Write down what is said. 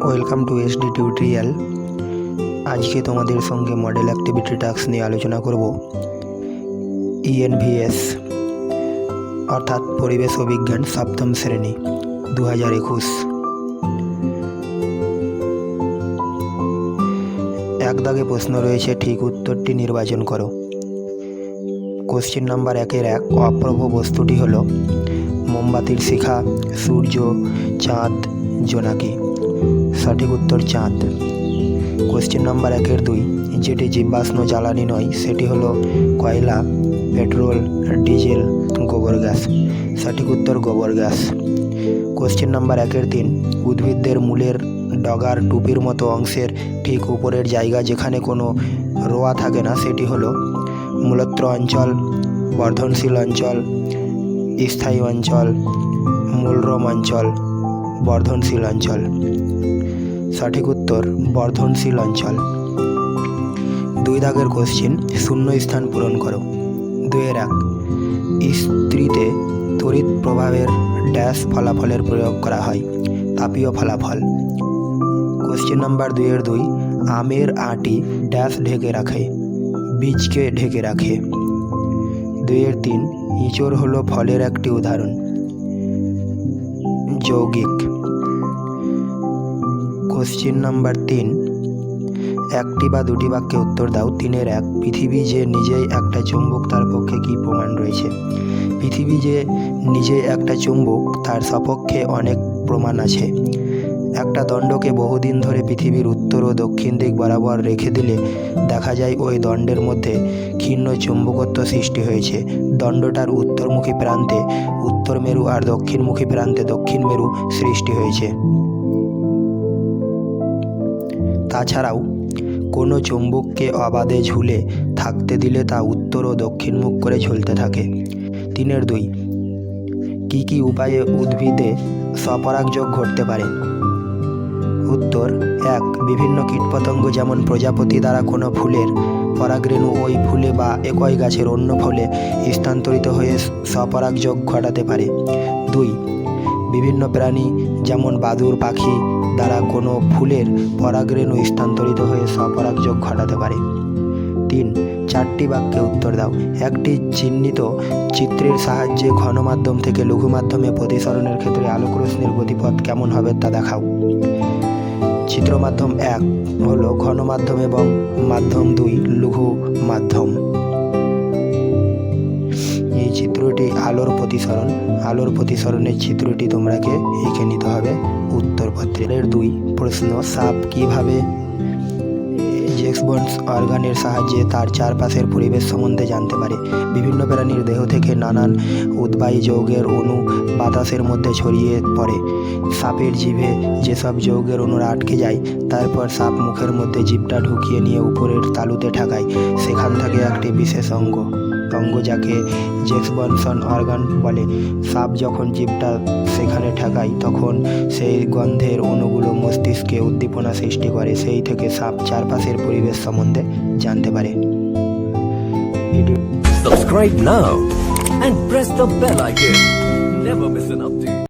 Welcome to SD tutorial. আজকে তোমাদের সঙ্গে মডেল অ্যাক্টিভিটি টাস্ক নিয়ে আলোচনা করব। ENVS অর্থাৎ পরিবেশ ও বিজ্ঞান সপ্তম শ্রেণী 2021। এক দাগে প্রশ্ন রয়েছে, ঠিক উত্তরটি নির্বাচন করো। কোশ্চেন নাম্বার 1-1 অপ্রভ বস্তুটি হলো মোমবাতির শিখা, সূর্য, চাঁদ, জোনাকি। সঠিক উত্তর চাঁদ। কোশ্চেন নাম্বার 1-2 যেটি জীবাশ্ম জ্বালানি নয় সেটি হলো কয়লা, পেট্রোল, ডিজেল, গোবর গ্যাস। সঠিক উত্তর গোবর গ্যাস। কোশ্চেন নাম্বার 1-3 উদ্ভিদদের মূলের ডগার টুপির মতো অংশের ঠিক উপরের জায়গা যেখানে কোনো রোয়া থাকে না সেটি হলো মূলত্র অঞ্চল, বর্ধনশীল অঞ্চল, স্থায়ী অঞ্চল, মূলরোম অঞ্চল, বর্ধনশীল অঞ্চল। সঠিক উত্তর বর্ধনশীল অঞ্চল। 2 দাগের কোশ্চেন, শূন্য স্থান পূরণ করো। 2-1 ইস্ত্রিতে তড়িৎ প্রভাবের ড্যাশ ফলাফলের প্রয়োগ করা হয়। তাপীয় ফলাফল। কোশ্চেন নাম্বার 2-2 আমের আটি ড্যাশ ঢেকে রাখে, বীজকে ঢেকে রাখে। 2-3 ইঁচড় হলো ফলের একটি উদাহরণ। যৌগিক। কোশ্চেন নাম্বার 3 একটি বা দুটি বাক্যে উত্তর দাও। 3-1 পৃথিবী যে নিজেই একটা চুম্বক তার পক্ষে কি প্রমাণ রয়েছে? পৃথিবী যে নিজে একটা চুম্বক তার সপক্ষে অনেক প্রমাণ আছে। একটা দণ্ডকে বহুদিন ধরে পৃথিবীর উত্তর ও দক্ষিণ দিক বরাবর রেখে দিলে দেখা যায় ওই দণ্ডের মধ্যে ক্ষীণ চুম্বকত্ব সৃষ্টি হয়েছে। দণ্ডটার উত্তরমুখী প্রান্তে উত্তর মেরু আর দক্ষিণমুখী প্রান্তে দক্ষিণ মেরু সৃষ্টি হয়েছে। তাছাড়াও কোনো চুম্বককে অবাধে ঝুলে থাকতে দিলে তা উত্তর ও দক্ষিণ মুখ করে ঝুলতে থাকে। 3-2 কী কী উপায়ে উদ্ভিদে স্বপরাগযোগ ঘটতে পারে? উত্তর 1 বিভিন্ন কীটপতঙ্গ যেমন প্রজাপতি দ্বারা কোনো ফুলের পরাগরেণু ওই ফুলে বা একই গাছের অন্য ফলে স্থানান্তরিত হয়ে স্বপরাগযোগ ঘটাতে পারে। 2 বিভিন্ন প্রাণী যেমন বাদুড় পাখি দ্বারা কোনো ফুলের পরাগরেণু স্থানান্তরিত হয়ে স্বপরাগযোগ ঘটাতে পারে। 3 4টি বাক্যে উত্তর দাও। একটি চিহ্নিত চিত্রের সাহায্যে ঘন মাধ্যম থেকে লঘু মাধ্যমে প্রতিসরণের ক্ষেত্রে আলোক রশ্মির গতিপথ কেমন হবে তা দেখাও। চিত্র মাধ্যম 1 হলো ঘন মাধ্যম এবং মাধ্যম 2 লঘু মাধ্যম। এই চিত্রটি আলোর প্রতিসরণ। আলোর প্রতিসরণের চিত্রটি তোমরাকে এঁকে নিতে হবে উত্তরপত্রের। 2 প্রশ্ন, সাপ কিভাবে জেক্সবন্স অর্গানের সাহায্যে তার চারপাশের পরিবেশ সম্বন্ধে জানতে পারে? বিভিন্ন প্রাণীর দেহ থেকে নানান উদ্বায়ী যৌগের অণু বাতাসের মধ্যে ছড়িয়ে পড়ে। সাপের জিভে যেসব যৌগের অণুরা আটকে যায় তারপর সাপ মুখের মধ্যে জিভটা ঢুকিয়ে নিয়ে উপরের তালুতে ঠেকায়। সেখান থেকে একটি বিশেষ অঙ্গ যাকে জেক্সবনসন অর্গান বলে। সাপ যখন জিভটা সেখানে ঠেকায় তখন সেই গন্ধের অণুগুলো মস্তিষ্কে উদ্দীপনা সৃষ্টি করে। সেই থেকে সাপ চারপাশের পরিবেশ সম্বন্ধে জানতে পারে। Subscribe now and press the bell icon. Never miss